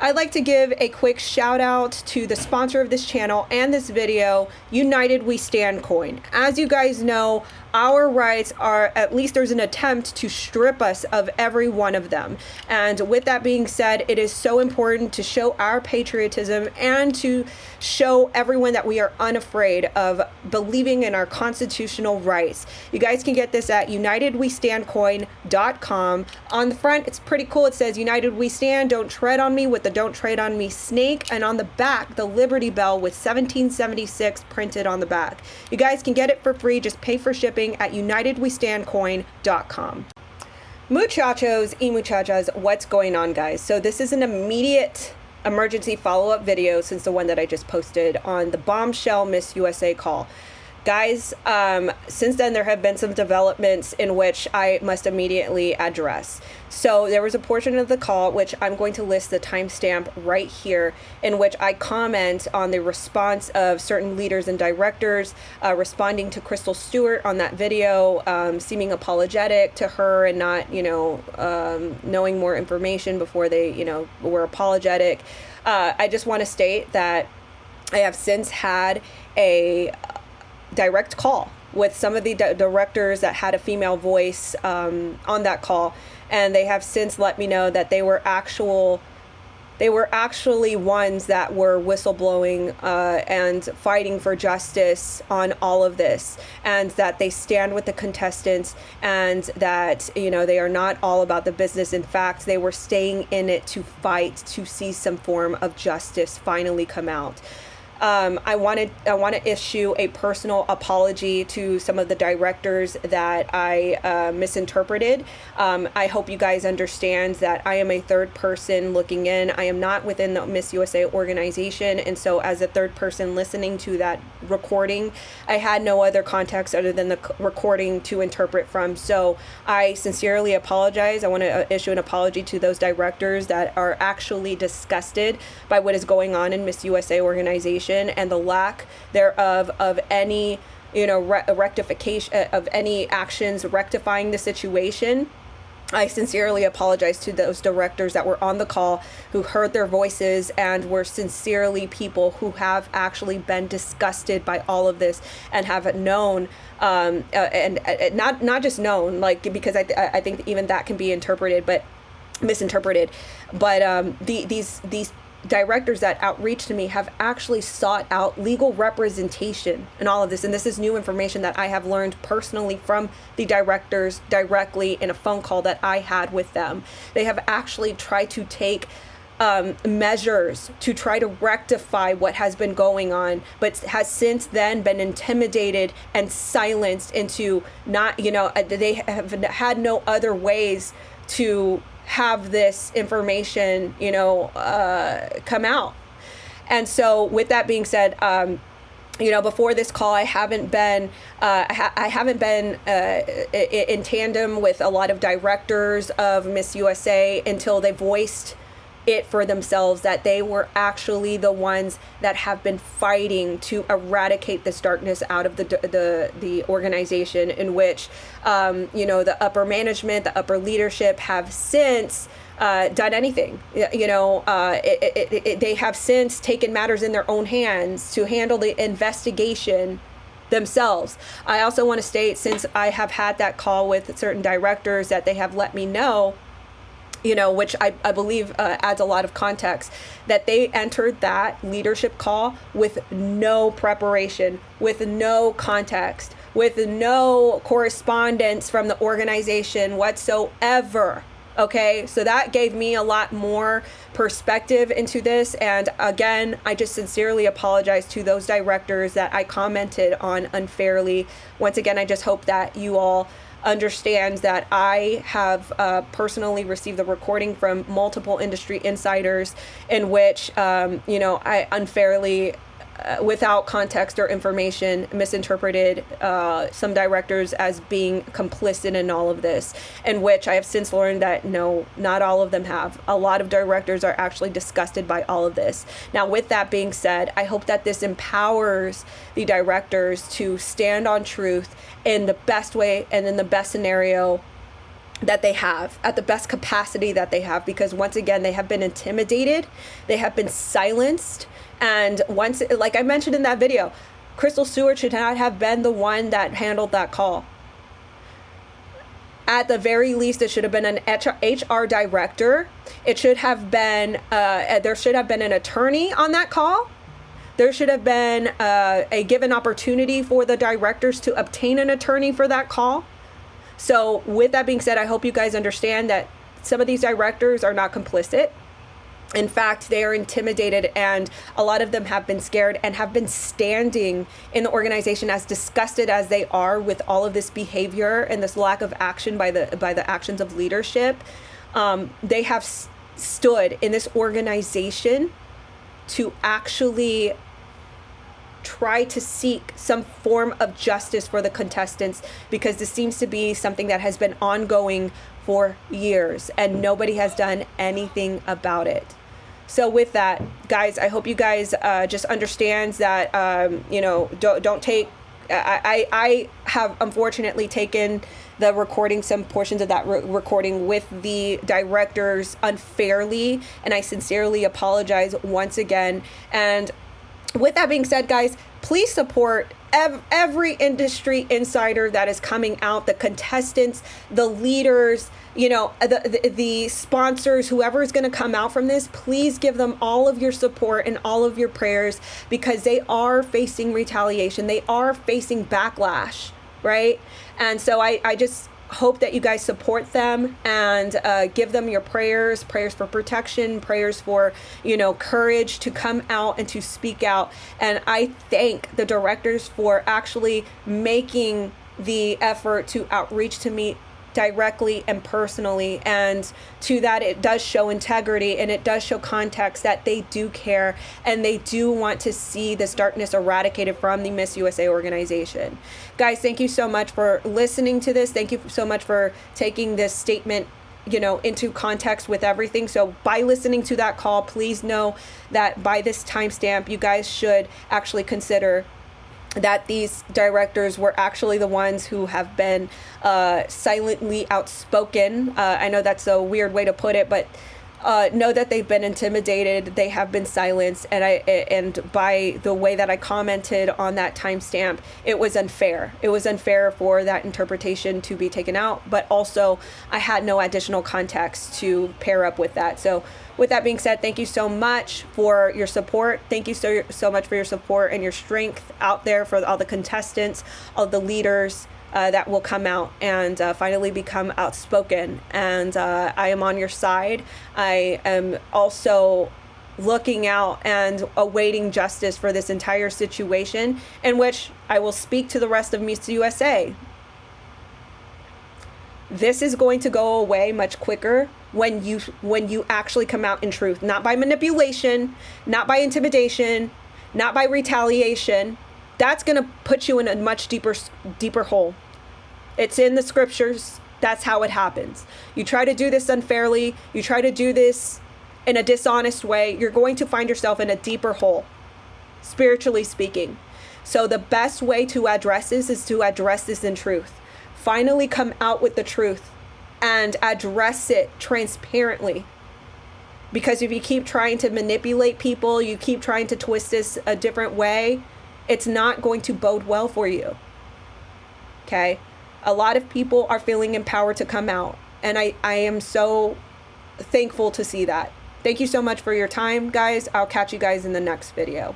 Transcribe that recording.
I'd like to give a quick shout out to the sponsor of this channel and this video, United We Stand Coin. As you guys know, our rights are, at least there's an attempt to strip us of every one of them. And with that being said, it is so important to show our patriotism and to show everyone that we are unafraid of believing in our constitutional rights. You guys can get this at UnitedWeStandCoin.com. On the front, it's pretty cool. It says, United We Stand, don't tread on me, with the don't tread on me snake. And on the back, the Liberty Bell with 1776 printed on the back. You guys can get it for free. Just pay for shipping at UnitedWeStandCoin.com. Muchachos y muchachas, what's going on, guys? So this is an immediate emergency follow-up video since the one that I just posted on the bombshell Miss USA call. Guys, since then there have been some developments in which I must immediately address. So there was a portion of the call, which I'm going to list the timestamp right here, in which I comment on the response of certain leaders and directors responding to Crystal Stewart on that video, seeming apologetic to her and not, knowing more information before they, were apologetic. I just want to state that I have since had a direct call with some of the directors that had a female voice on that call, and they have since let me know that they were actually ones that were whistleblowing and fighting for justice on all of this, and that they stand with the contestants, and that they are not all about the business. In fact, they were staying in it to fight to see some form of justice finally come out. I want to issue a personal apology to some of the directors that I misinterpreted. I hope you guys understand that I am a third person looking in. I am not within the Miss USA organization, and so as a third person listening to that recording, I had no other context other than the recording to interpret from. So I sincerely apologize. I want to issue an apology to those directors that are actually disgusted by what is going on in Miss USA organization and the lack thereof of any, rectification of any actions rectifying the situation. I sincerely apologize to those directors that were on the call, who heard their voices and were sincerely people who have actually been disgusted by all of this and have known, and not just known, because I think even that can be misinterpreted, but these directors that outreach to me have actually sought out legal representation in all of this. And this is new information that I have learned personally from the directors directly in a phone call that I had with them. They have actually tried to take measures to try to rectify what has been going on, but has since then been intimidated and silenced into not, they have had no other ways to have this information, come out. And so with that being said, before this call, I haven't been in tandem with a lot of directors of Miss USA until they voiced it for themselves, that they were actually the ones that have been fighting to eradicate this darkness out of the organization, in which the upper management, the upper leadership have since done anything. They have since taken matters in their own hands to handle the investigation themselves. I also want to state, since I have had that call with certain directors, that they have let me know, which I believe adds a lot of context, that they entered that leadership call with no preparation, with no context, with no correspondence from the organization whatsoever. Okay, so that gave me a lot more perspective into this. And again, I just sincerely apologize to those directors that I commented on unfairly. Once again, I just hope that you all understand that I have personally received the recording from multiple industry insiders in which, I unfairly, without context or information, misinterpreted some directors as being complicit in all of this, in which I have since learned that no, not all of them have. A lot of directors are actually disgusted by all of this. Now, with that being said, I hope that this empowers the directors to stand on truth in the best way and in the best scenario that they have, at the best capacity that they have, because once again, they have been intimidated, they have been silenced. And once, like I mentioned in that video, Crystal Stewart should not have been the one that handled that call. At the very least, it should have been an HR director. It should have been, there should have been an attorney on that call. There should have been a given opportunity for the directors to obtain an attorney for that call. So with that being said, I hope you guys understand that some of these directors are not complicit. In fact, they are intimidated, and a lot of them have been scared and have been standing in the organization, as disgusted as they are with all of this behavior and this lack of action by the actions of leadership. They have stood in this organization to actually try to seek some form of justice for the contestants, because this seems to be something that has been ongoing for years and nobody has done anything about it. So with that, guys, I hope you guys just understand that, don't take, I have unfortunately taken the recording, some portions of that recording with the directors unfairly, and I sincerely apologize once again. And with that being said, guys, please support every industry insider that is coming out, the contestants, the leaders, the sponsors, whoever is going to come out from this. Please give them all of your support and all of your prayers, because they are facing retaliation. They are facing backlash, right? And so I just hope that you guys support them and give them your prayers for protection, prayers for, courage to come out and to speak out. And I thank the directors for actually making the effort to outreach to me directly and personally, and to that it does show integrity, and it does show context that they do care and they do want to see this darkness eradicated from the Miss USA organization. Guys, thank you so much for listening to this. Thank you so much for taking this statement into context with everything. So by listening to that call, please know that by this timestamp, you guys should actually consider that these directors were actually the ones who have been silently outspoken. I know that's a weird way to put it, but know that they've been intimidated, they have been silenced, and by the way that I commented on that timestamp, it was unfair. It was unfair for that interpretation to be taken out, but also I had no additional context to pair up with that. So with that being said, thank you so much for your support. Thank you so much for your support and your strength out there for all the contestants, all the leaders that will come out and finally become outspoken. And I am on your side. I am also looking out and awaiting justice for this entire situation, in which I will speak to the rest of Miss USA. This is going to go away much quicker when you actually come out in truth, not by manipulation, not by intimidation, not by retaliation. That's going to put you in a much deeper hole. It's in the scriptures. That's how it happens. You try to do this unfairly, you try to do this in a dishonest way, you're going to find yourself in a deeper hole, spiritually speaking. So the best way to address this is to address this in truth. Finally come out with the truth and address it transparently. Because if you keep trying to manipulate people, you keep trying to twist this a different way, it's not going to bode well for you. Okay? A lot of people are feeling empowered to come out, and I am so thankful to see that. Thank you so much for your time, guys. I'll catch you guys in the next video.